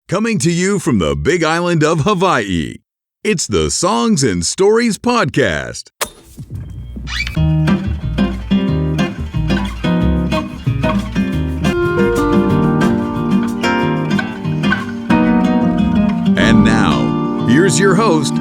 Coming to you from the Big Island of Hawaii, it's the Songs and Stories Podcast. And now, here's your host,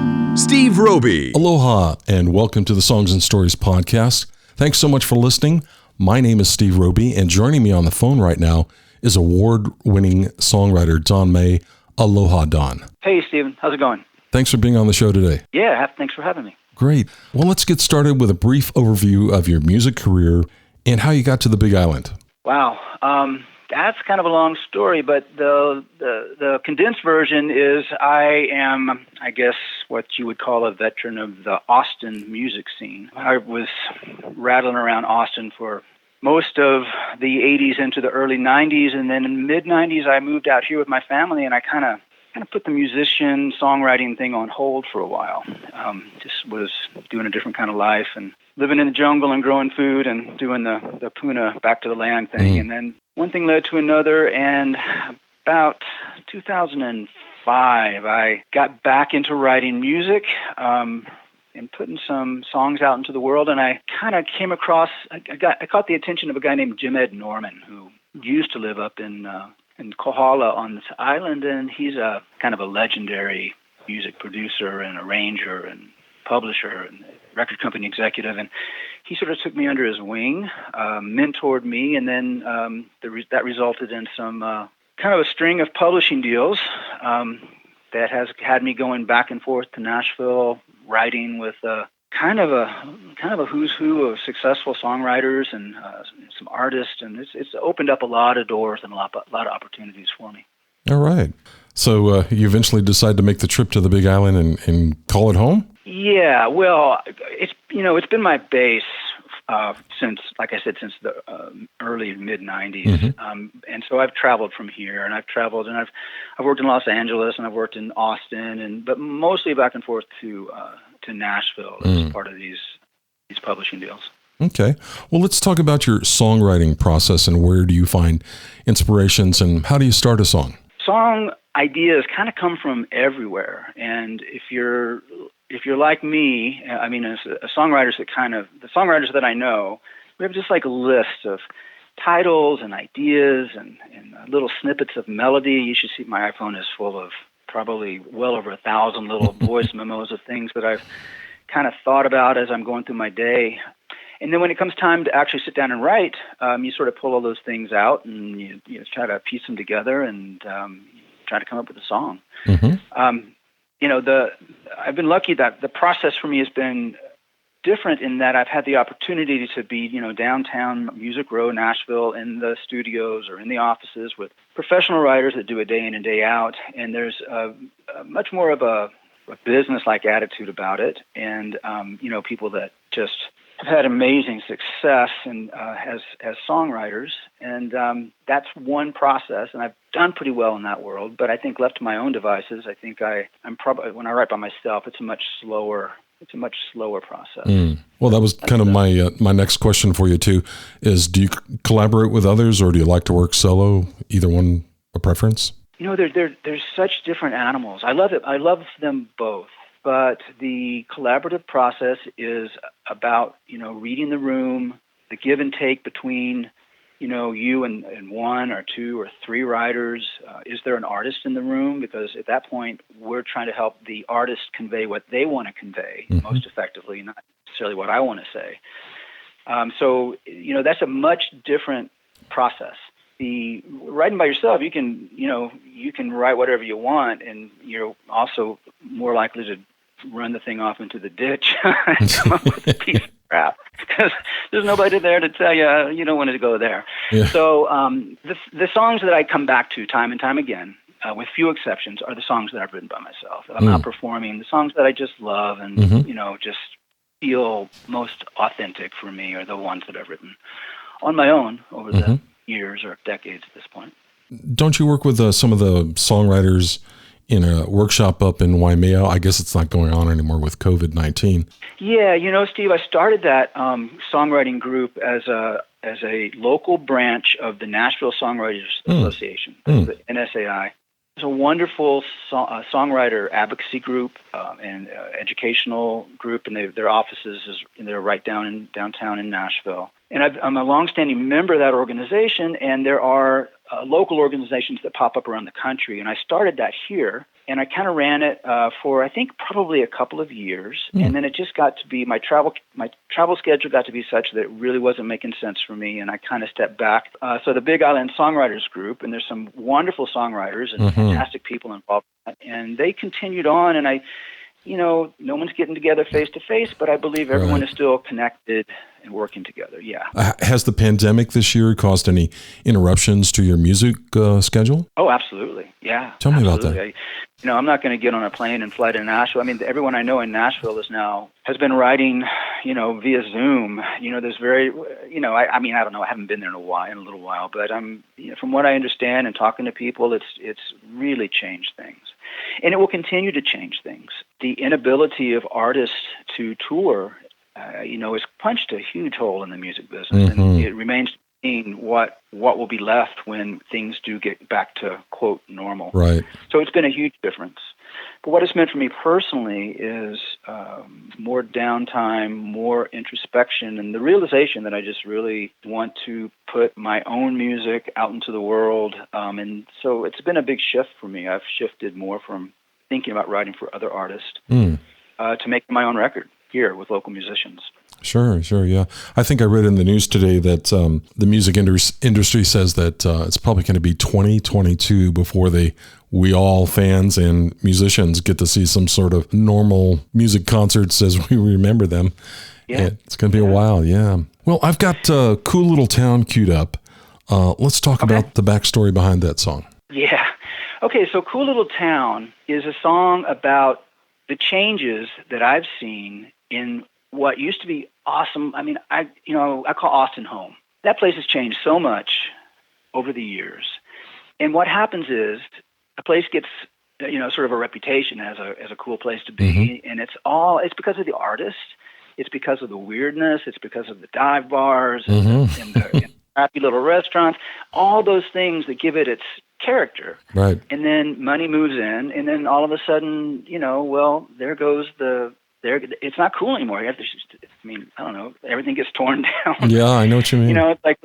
Steve Roby. Aloha, and welcome to the Songs and Stories Podcast. Thanks so much for listening. My name is Steve Roby, and joining me on the phone right now is award-winning songwriter Don May. Aloha, Don. Hey, Steven. How's it going? Thanks for being on the show today. Yeah, thanks for having me. Great. Well, let's get started with a brief overview of your music career and how you got to the Big Island. Wow. That's kind of a long story, but the condensed version is I am, I guess, what you would call a veteran of the Austin music scene. I was rattling around Austin for most of the 80s into the early 90s, and then in the mid-90s I moved out here with my family, and I kind of put the musician songwriting thing on hold for a while. Just was doing a different kind of life and living in the jungle and growing food and doing the Puna back to the land thing. And then one thing led to another, and about 2005 I got back into writing music and putting some songs out into the world, and I kind of came across, I caught the attention of a guy named Jim Ed Norman, who used to live up in Kohala on this island, and he's a kind of a legendary music producer and arranger and publisher and record company executive, and he sort of took me under his wing, mentored me, and then that resulted in some kind of a string of publishing deals that has had me going back and forth to Nashville, writing with kind of a who's who of successful songwriters and some artists, and it's opened up a lot of doors and a lot of opportunities for me. All right. So you eventually decide to make the trip to the Big Island and call it home? Yeah. Well, it's been my base since, like I said, since the early mid-90s. And so I've traveled from here, and I've worked in Los Angeles, and I've worked in Austin, but mostly back and forth to Nashville as part of these publishing deals. Okay. Well, let's talk about your songwriting process, and where do you find inspirations, and how do you start a song? Song ideas kind of come from everywhere, and if you're like me, I mean, as songwriters the songwriters that I know, we have just like a list of titles and ideas and little snippets of melody. You should see my iPhone is full of probably well over 1,000 little voice memos of things that I've kind of thought about as I'm going through my day. And then when it comes time to actually sit down and write, you sort of pull all those things out and you try to piece them together and try to come up with a song. I've been lucky that the process for me has been different in that I've had the opportunity to be, downtown Music Row, Nashville, in the studios or in the offices with professional writers that do it day in and day out. And there's a much more of a business-like attitude about it. And, people that just have had amazing success and as songwriters. And that's one process. And I've done pretty well in that world. But I think left to my own devices, I think I'm probably, when I write by myself, it's a much slower process. Well, that was kind of my next question for you too, is do you collaborate with others or do you like to work solo? Either one a preference? They're such different animals. I love it. I love them both. But the collaborative process is about, reading the room, the give and take between, you and one or two or three writers. Is there an artist in the room? Because at that point, we're trying to help the artist convey what they want to convey most effectively, not necessarily what I want to say. So that's a much different process. The writing by yourself, you can write whatever you want, and you're also more likely to run the thing off into the ditch and come up with a piece of crap because there's nobody there to tell you you don't want to go there. Yeah. So the songs that I come back to time and time again, with few exceptions, are the songs that I've written by myself. I'm not performing. The songs that I just love and just feel most authentic for me are the ones that I've written on my own over the years or decades at this point. Don't you work with some of the songwriters in a workshop up in Waimea? I guess it's not going on anymore with COVID-19. Yeah, Steve, I started that songwriting group as a local branch of the Nashville Songwriters Association, the NSAI. There's a wonderful songwriter advocacy group and educational group, and their offices they're right downtown in Nashville. And I'm a longstanding member of that organization, and there are local organizations that pop up around the country. And I started that here, and I kind of ran it for I think probably a couple of years, and then it just got to be my travel schedule got to be such that it really wasn't making sense for me, and I kind of stepped back. So the Big Island Songwriters Group, and there's some wonderful songwriters and fantastic people involved, and they continued on, and no one's getting together face to face, but I believe everyone is still connected and working together. Yeah. Has the pandemic this year caused any interruptions to your music schedule? Oh, absolutely. Yeah. Tell me about that. I'm not going to get on a plane and fly to Nashville. I mean, everyone I know in Nashville has been writing, via Zoom. There's very, I don't know. I haven't been there in a little while, but from what I understand and talking to people, it's really changed things. And it will continue to change things. The inability of artists to tour, has punched a huge hole in the music business, and it remains to be seen what will be left when things do get back to, quote, normal. Right. So it's been a huge difference. But what it's meant for me personally is more downtime, more introspection, and the realization that I just really want to put my own music out into the world. And so it's been a big shift for me. I've shifted more from thinking about writing for other artists to making my own record here with local musicians. Sure, yeah. I think I read in the news today that the music industry says that it's probably going to be 2022 before we all fans and musicians get to see some sort of normal music concerts as we remember them. Yeah. It's going to be a while, yeah. Well, I've got Cool Little Town queued up. Let's talk about the backstory behind that song. Yeah. Okay, so Cool Little Town is a song about the changes that I've seen in what used to be awesome. I mean, I call Austin home. That place has changed so much over the years. And what happens is a place gets, sort of a reputation as a cool place to be. And it's because of the artist. It's because of the weirdness. It's because of the dive bars and the crappy little restaurants, all those things that give it its character. Right. And then money moves in, and then all of a sudden, there goes it's not cool anymore. You have to, I don't know, everything gets torn down. Yeah, I know what you mean. It's like,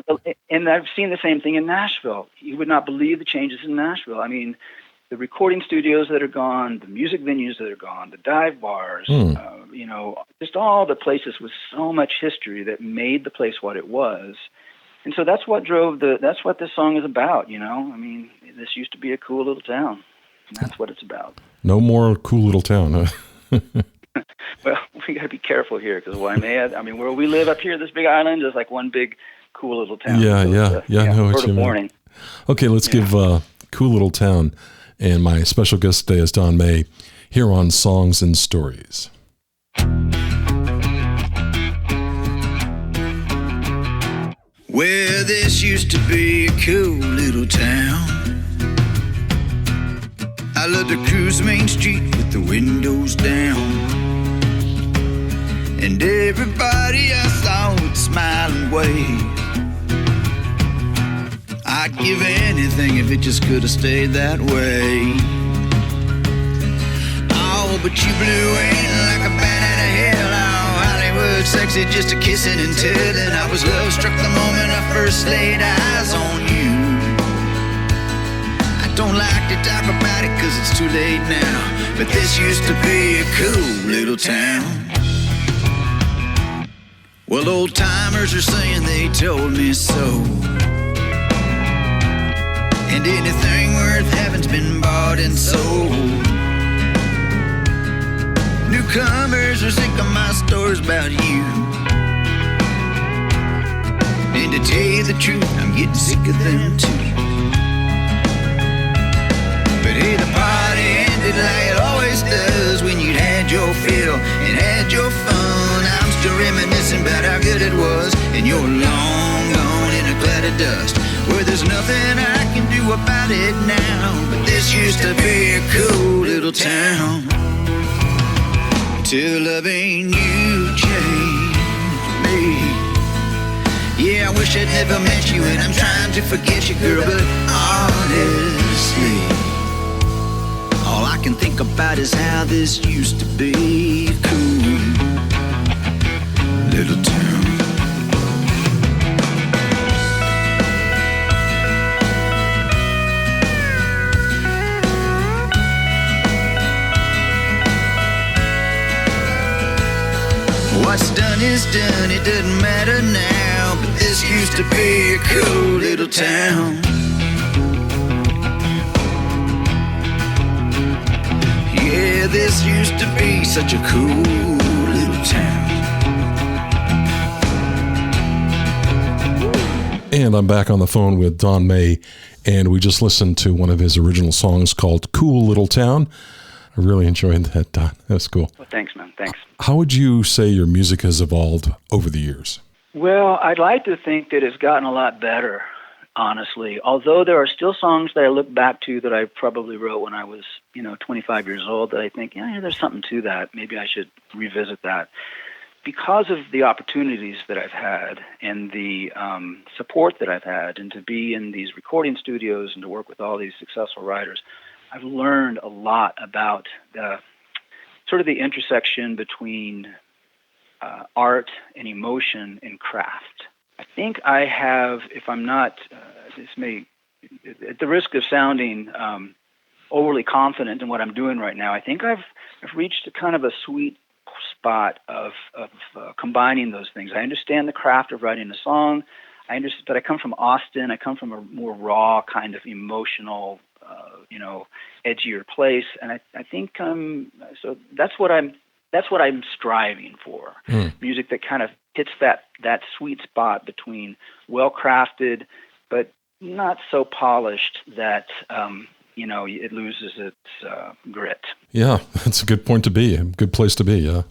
and I've seen the same thing in Nashville. You would not believe the changes in Nashville. I mean, the recording studios that are gone, the music venues that are gone, the dive bars, just all the places with so much history that made the place what it was. And so that's what that's what this song is about, I mean, this used to be a cool little town, and that's what it's about. No more cool little town, huh? Well, we got to be careful here because where we live up here, this big island is like one big cool little town. Yeah, I know what you mean. Okay, let's give Cool Little Town, and my special guest today is Don May, here on Songs and Stories. Well, this used to be a cool little town. I loved to cruise Main Street with the windows down. And everybody I saw would smile and wave. I'd give anything if it just could have stayed that way. Oh, but you blew in like a bat out of hell. Oh, Hollywood sexy, just a kissing and telling. I was love struck the moment I first laid eyes on you. I don't like to talk about it cause it's too late now, but this used to be a cool little town. Well, old timers are saying they told me so. And anything worth having's been bought and sold. Newcomers are sick of my stories about you. And to tell you the truth, I'm getting sick of them too. But hey, the party ended like it always does when you'd had your fill and had your fun. I'm still reminiscing about how good it was, and you're long gone in a cloud of dust, where there's nothing I can do about it now. But this used to be a cool little town, till loving you changed me. Yeah, I wish I'd never met you, and I'm trying to forget you, girl, but honestly, I can think about is how this used to be. Cool little town. What's done is done, it doesn't matter now. But this used to be a cool little town. Yeah, this used to be such a cool little town. And I'm back on the phone with Don May, and we just listened to one of his original songs called Cool Little Town. I really enjoyed that, Don. That's cool. Well, thanks, man. Thanks. How would you say your music has evolved over the years? Well, I'd like to think that it's gotten a lot better, honestly. Although there are still songs that I look back to that I probably wrote when I was, 25 years old that I think, yeah, there's something to that. Maybe I should revisit that. Because of the opportunities that I've had and the support that I've had, and to be in these recording studios and to work with all these successful writers, I've learned a lot about the sort of the intersection between art and emotion and craft. I think I have, if I'm not, this may, at the risk of sounding overly confident in what I'm doing right now, I think I've reached a kind of a sweet spot of combining those things. I understand the craft of writing a song. I understand, but I come from Austin. I come from a more raw kind of emotional, edgier place, and I think so. That's what I'm striving for. Music that kind of hits that sweet spot between well crafted, but not so polished that it loses its grit. Yeah, that's a good point to be. A good place to be. Yeah.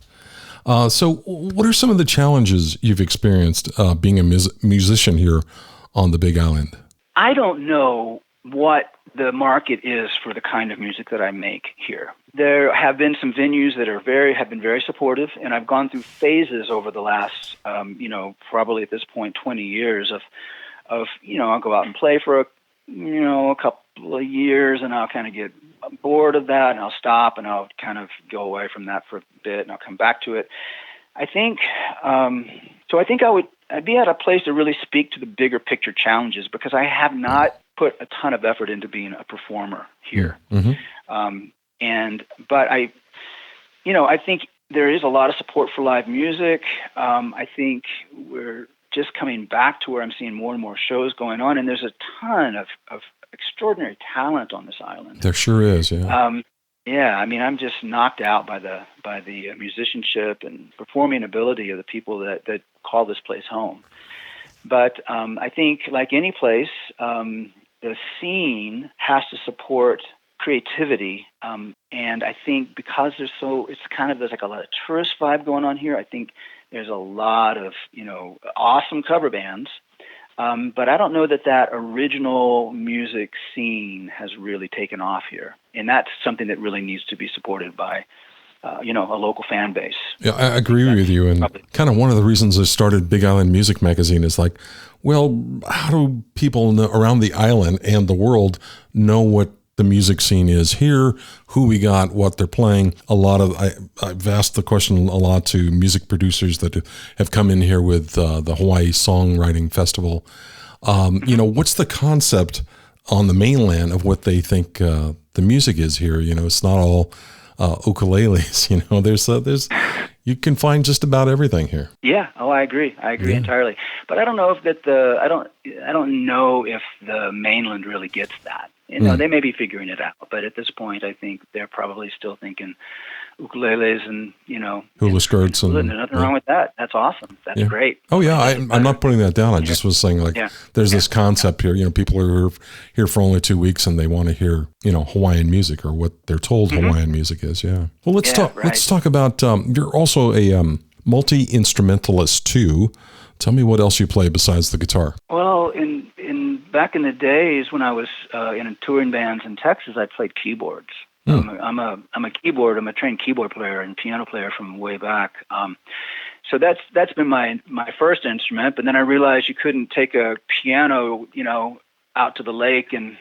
So, what are some of the challenges you've experienced being a musician here on the Big Island? I don't know what the market is for the kind of music that I make here. There have been some venues that have been very supportive, and I've gone through phases over the last, probably at this point, 20 years of I'll go out and play for a couple of years, and I'll kind of get bored of that, and I'll stop, and I'll kind of go away from that for a bit, and I'll come back to it. I think I'd be at a place to really speak to the bigger picture challenges, because I have not put a ton of effort into being a performer here. Mm-hmm. But I think there is a lot of support for live music. I think we're just coming back to where I'm seeing more and more shows going on, and there's a ton of extraordinary talent on this island. There sure is, yeah. I'm just knocked out by the musicianship and performing ability of the people that call this place home. But I think, like any place, the scene has to support creativity, and I think because there's like a lot of tourist vibe going on here, I think there's a lot of awesome cover bands, but I don't know that original music scene has really taken off here, and that's something that really needs to be supported by a local fan base. Yeah, I agree with you, and kind of one of the reasons I started Big Island Music Magazine is like, well, how do people around the island and the world know what the music scene is here, who we got, what they're playing? I've asked the question a lot to music producers that have come in here with the Hawaii Songwriting Festival. What's the concept on the mainland of what they think the music is here? It's not all ukuleles. There's you can find just about everything here. Yeah. Oh, I agree. Entirely. But I don't know if I don't know if the mainland really gets that. They may be figuring it out, but at this point, I think they're probably still thinking ukuleles and hula skirts, and there's nothing wrong with that. That's awesome. That's great. Oh yeah, I'm not putting that down. I just was saying there's this concept here. People are here for only 2 weeks and they want to hear Hawaiian music, or what they're told Hawaiian music is. Yeah. Well, let's talk. Right. Let's talk about. You're also a multi-instrumentalist too. Tell me what else you play besides the guitar. Well, back in the days when I was in touring bands in Texas, I played keyboards. I'm a trained keyboard player and piano player from way back. So that's been my first instrument. But then I realized you couldn't take a piano, out to the lake and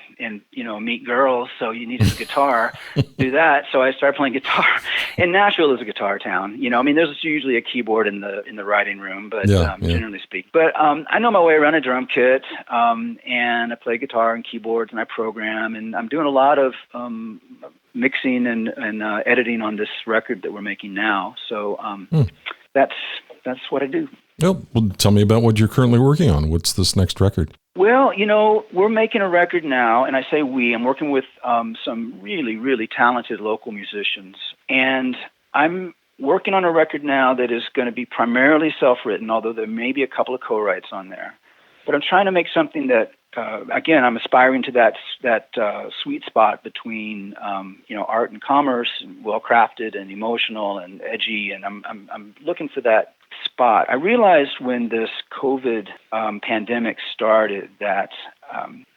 meet girls, so you needed a guitar to do that. So I started playing guitar. And Nashville is a guitar town. There's usually a keyboard in the writing room, but generally speaking. But I know my way around a drum kit, and I play guitar and keyboards, and I program, and I'm doing a lot of mixing and editing on this record that we're making now. So that's what I do. Well, tell me about what you're currently working on. What's this next record? Well, we're making a record now, and I say we. I'm working with some really, really talented local musicians, and I'm working on a record now that is going to be primarily self-written, although there may be a couple of co-writes on there. But I'm trying to make something that, again, I'm aspiring to that sweet spot between, art and commerce, and well-crafted and emotional and edgy, and I'm looking for that spot. I realized when this COVID pandemic started that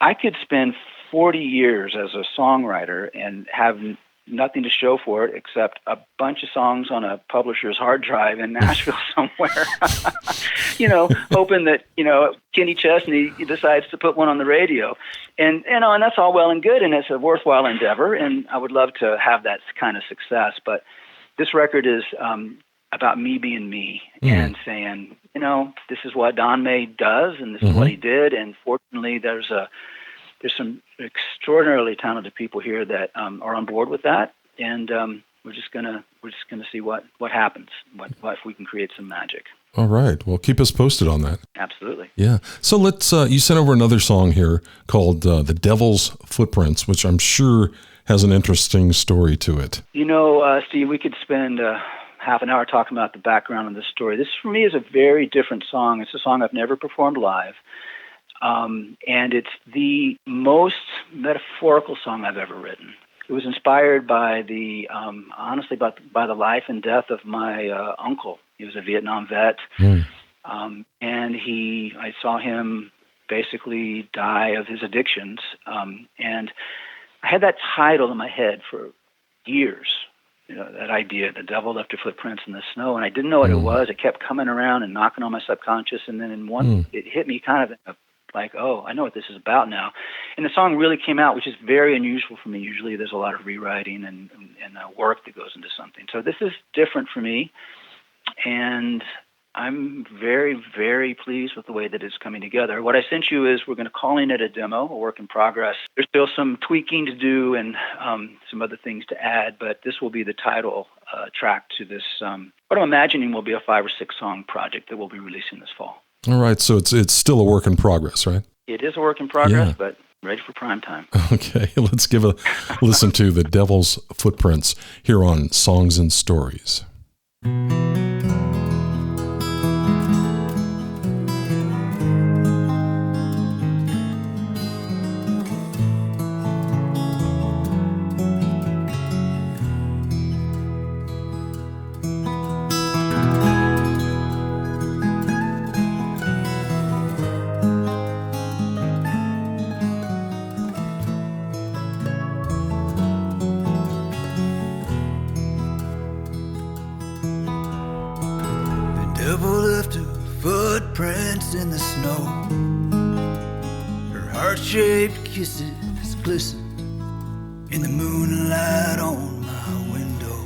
I could spend 40 years as a songwriter and have nothing to show for it except a bunch of songs on a publisher's hard drive in Nashville somewhere, hoping that, Kenny Chesney decides to put one on the radio. And that's all well and good, and it's a worthwhile endeavor, and I would love to have that kind of success. But this record is about me being me and saying, this is what Don May does, and this is what he did. And fortunately, there's some extraordinarily talented people here that are on board with that, and we're just gonna see what happens, what if we can create some magic. All right. Well, keep us posted on that. Absolutely. Yeah. So let's. You sent over another song here called "The Devil's Footprints," which I'm sure has an interesting story to it. Steve, we could spend half an hour talking about the background of this story. This, for me, is a very different song. It's a song I've never performed live. And it's the most metaphorical song I've ever written. It was inspired by honestly, by the life and death of my uncle. He was a Vietnam vet, and I saw him basically die of his addictions. And I had that title in my head for years. That idea, the devil left her footprints in the snow, and I didn't know what it was. It kept coming around and knocking on my subconscious, and then it hit me kind of like, oh, I know what this is about now. And the song really came out, which is very unusual for me. Usually there's a lot of rewriting and work that goes into something. So this is different for me, and I'm very, very pleased with the way that it's coming together. What I sent you is we're going to call it a demo, a work in progress. There's still some tweaking to do and some other things to add, but this will be the title track to this, what I'm imagining will be a 5 or 6 song project that we'll be releasing this fall. All right, so it's still a work in progress, right? It is a work in progress, but ready for prime time. Okay, let's give a listen to The Devil's Footprints here on Songs and Stories. Footprints in the snow, her heart-shaped kisses glistened in the moonlight on my window.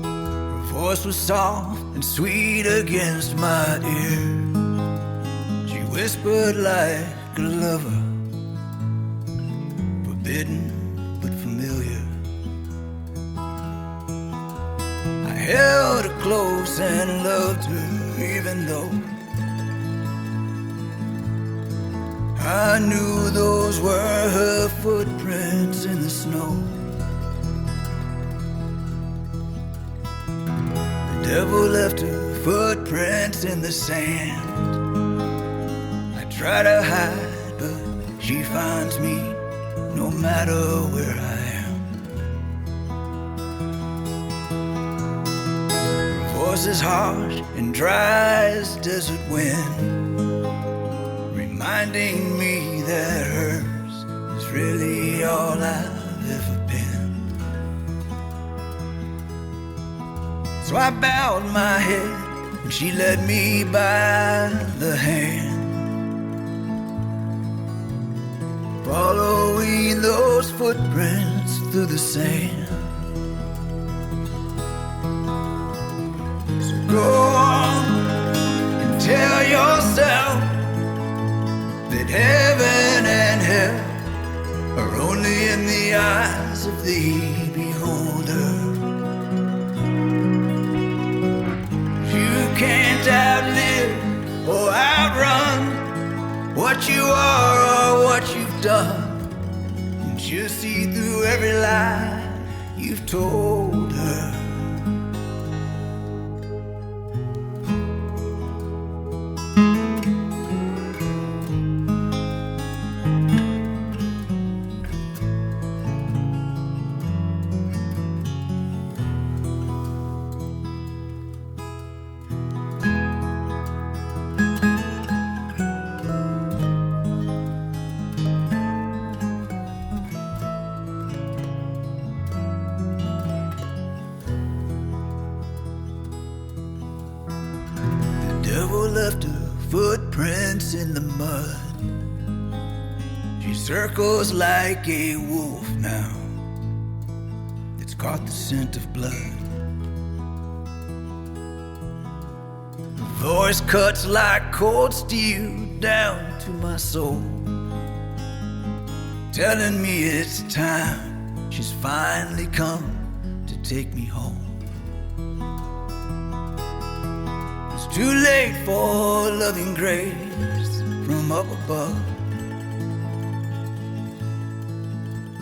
Her voice was soft and sweet against my ear. She whispered like a lover, forbidden but familiar. I held her close and loved her, even though I knew those were her footprints in the snow. The devil left her footprints in the sand. I try to hide, but she finds me no matter where I am. Voice is harsh and dry as desert wind, reminding me that hers is really all I've ever been. So I bowed my head and she led me by the hand. following those footprints through the sand. So go on and tell yourself that heaven and hell are only in the eyes of the beholder. You can't outlive or outrun what you are or what you've done. And she'll see through every lie you've told her. Left her footprints in the mud. She circles like a wolf now that's caught the scent of blood. Her voice cuts like cold steel down to my soul, telling me it's time. She's finally come to take me home. Too late for loving grace from up above.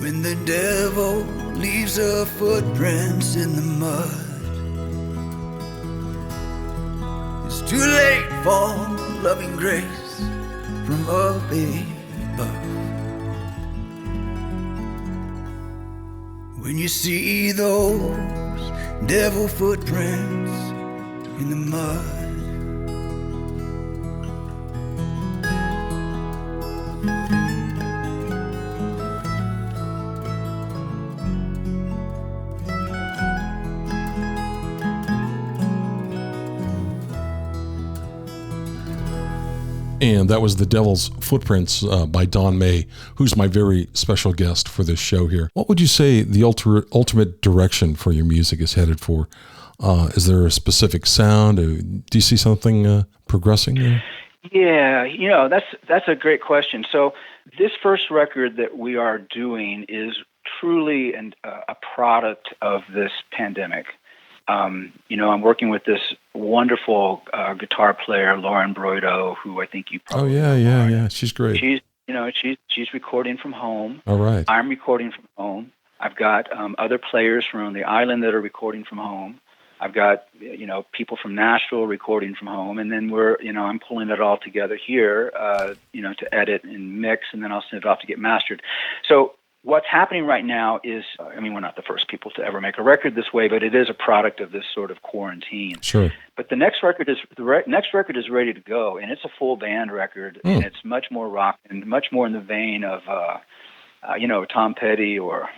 When the devil leaves her footprints in the mud, it's too late for loving grace from up above. When you see those devil footprints in the mud, And that was The Devil's Footprints by Don May, who's my very special guest for this show here. What would you say the ultimate direction for your music is headed for? Is there a specific sound? Do you see something progressing there? Yeah, that's a great question. So this first record that we are doing is truly a product of this pandemic. I'm working with this wonderful guitar player, Lauren Broido, who I think you probably know. Yeah. She's great. She's recording from home. All right. I'm recording from home. I've got other players from the island that are recording from home. I've got, people from Nashville recording from home, and then I'm pulling it all together here, to edit and mix, and then I'll send it off to get mastered. So what's happening right now is, we're not the first people to ever make a record this way, but it is a product of this sort of quarantine. Sure. But the next record is ready to go, and it's a full band record, and it's much more rock and much more in the vein of, Tom Petty or,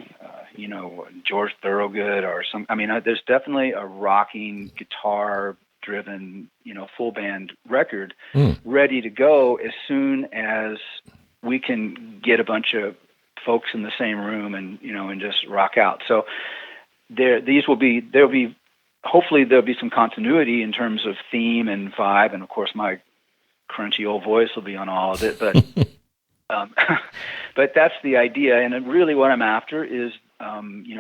George Thorogood or some. There's definitely a rocking guitar-driven, full band record ready to go as soon as we can get a bunch of folks in the same room and just rock out. So hopefully there'll be some continuity in terms of theme and vibe, and of course my crunchy old voice will be on all of it, but but that's the idea. And really what I'm after is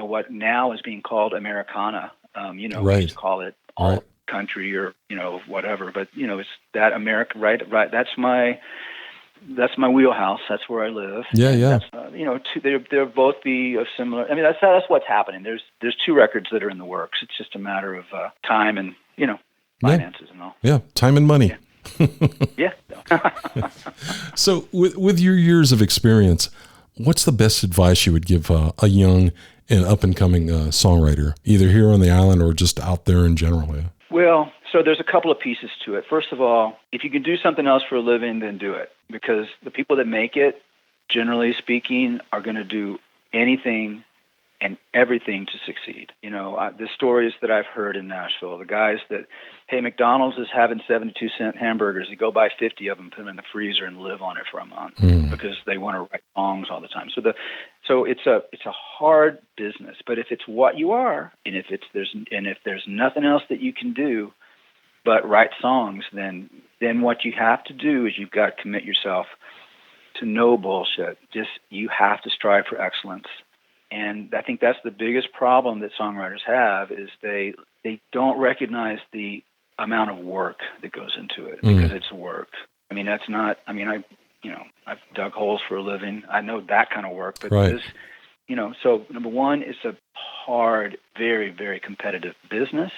what now is being called Americana. Right. We used to call it all country or whatever, but it's that America, right? That's my wheelhouse. That's where I live. Yeah. They'll both be of similar. That's what's happening. There's two records that are in the works. It's just a matter of time and finances and all. Yeah, time and money. Yeah. So, with your years of experience, what's the best advice you would give a young and up and coming songwriter, either here on the island or just out there in general? Yeah? Well, so there's a couple of pieces to it. First of all, if you can do something else for a living, then do it. Because the people that make it, generally speaking, are going to do anything and everything to succeed. You know, the stories that I've heard in Nashville, the guys that, hey, McDonald's is having 72-cent hamburgers. You go buy 50 of them, put them in the freezer, and live on it for a month because they want to write songs all the time. So it's a hard business. But if it's what you are, and if there's nothing else that you can do but write songs, then what you have to do is you've got to commit yourself to no bullshit. Just you have to strive for excellence. And I think that's the biggest problem that songwriters have is they don't recognize the amount of work that goes into it because it's work. I mean, I've dug holes for a living. I know that kind of work, but this, so number one, it's a hard, very, very competitive business.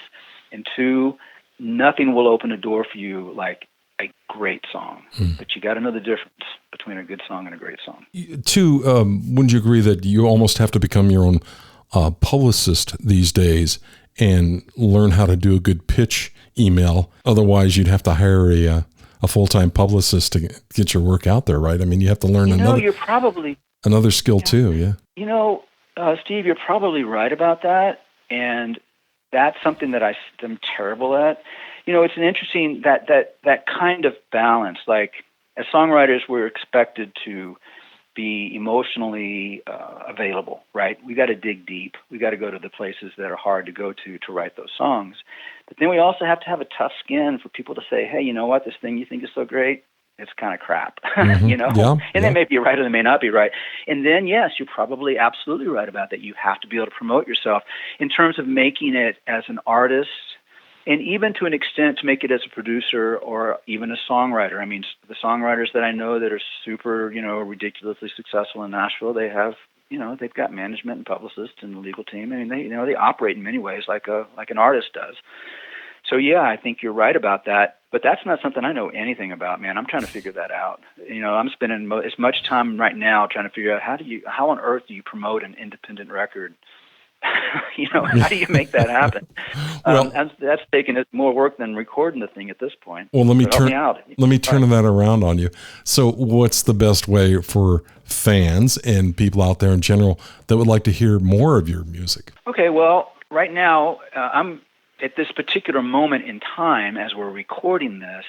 And two, nothing will open a door for you like a great song. But you got to know the difference between a good song and a great song. Two, wouldn't you agree that you almost have to become your own publicist these days and learn how to do a good pitch email? Otherwise, you'd have to hire a full-time publicist to get your work out there, right? I mean, you have to learn another skill too, yeah. You know, Steve, you're probably right about that, and that's something that I'm terrible at. You know, it's an interesting, that kind of balance. Like, as songwriters, we're expected to be emotionally available, right? We got to dig deep. We got to go to the places that are hard to go to write those songs. But then we also have to have a tough skin for people to say, hey, you know what, this thing you think is so great, it's kind of crap, you know? Yeah, and they may be right or they may not be right. And then, yes, you're probably absolutely right about that. You have to be able to promote yourself in terms of making it as an artist, and even to an extent to make it as a producer or even a songwriter. I mean, the songwriters that I know that are super, ridiculously successful in Nashville, they have, they've got management and publicists and a legal team. I mean, they operate in many ways like an artist does. So yeah, I think you're right about that. But that's not something I know anything about, man. I'm trying to figure that out. I'm spending as much time right now trying to figure out how on earth do you promote an independent record? How do you make that happen? Well, that's taking more work than recording the thing at this point. Well, let me turn that around on you. So what's the best way for fans and people out there in general that would like to hear more of your music? Okay, well, right now, I'm at this particular moment in time as we're recording this,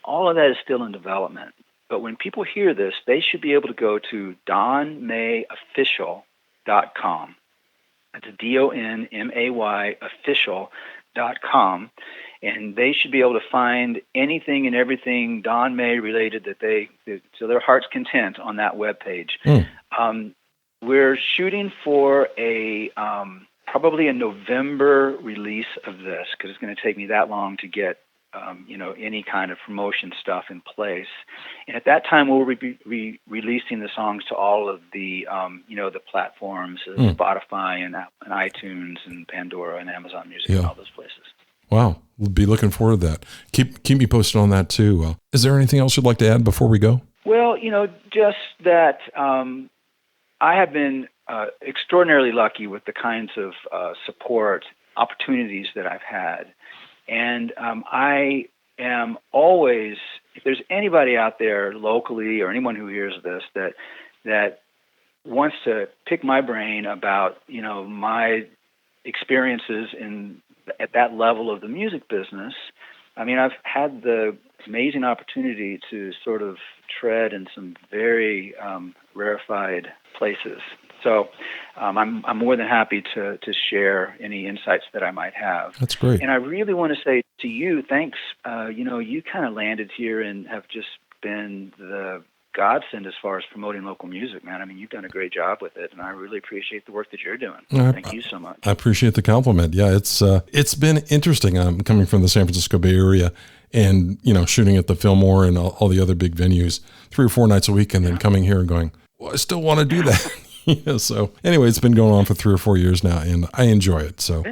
all of that is still in development. But when people hear this, they should be able to go to donmayofficial.com. It's DONMAY official.com, and they should be able to find anything and everything Don May related so their heart's content on that webpage. We're shooting for probably a November release of this because it's going to take me that long to get any kind of promotion stuff in place. And at that time, we'll be releasing the songs to all of the, the platforms, Spotify and iTunes and Pandora and Amazon Music and all those places. Wow. We'll be looking forward to that. Keep me posted on that too. Is there anything else you'd like to add before we go? Well, just that I have been extraordinarily lucky with the kinds of support opportunities that I've had. And I am always, if there's anybody out there locally or anyone who hears this that wants to pick my brain about, my experiences at that level of the music business, I mean, I've had the amazing opportunity to sort of tread in some very rarefied places. So I'm more than happy to share any insights that I might have. That's great. And I really want to say to you, thanks. You kind of landed here and have just been the godsend as far as promoting local music, man. I mean, you've done a great job with it, and I really appreciate the work that you're doing. Thank you so much. I appreciate the compliment. Yeah, it's been interesting. I'm coming from the San Francisco Bay Area and, shooting at the Fillmore and all the other big venues 3 or 4 nights a week and then coming here and going, well, I still want to do that. So anyway, it's been going on for 3 or 4 years now, and I enjoy it. So,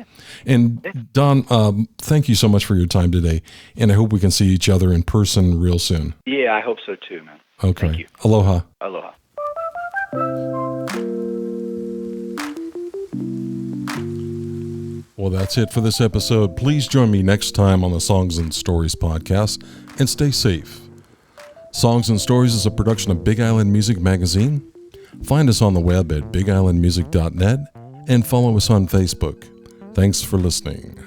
and Don, thank you so much for your time today, and I hope we can see each other in person real soon. Yeah, I hope so too, man. Okay. Thank you. Aloha. Aloha. Well, that's it for this episode. Please join me next time on the Songs and Stories podcast, and stay safe. Songs and Stories is a production of Big Island Music Magazine. Find us on the web at bigislandmusic.net and follow us on Facebook. Thanks for listening.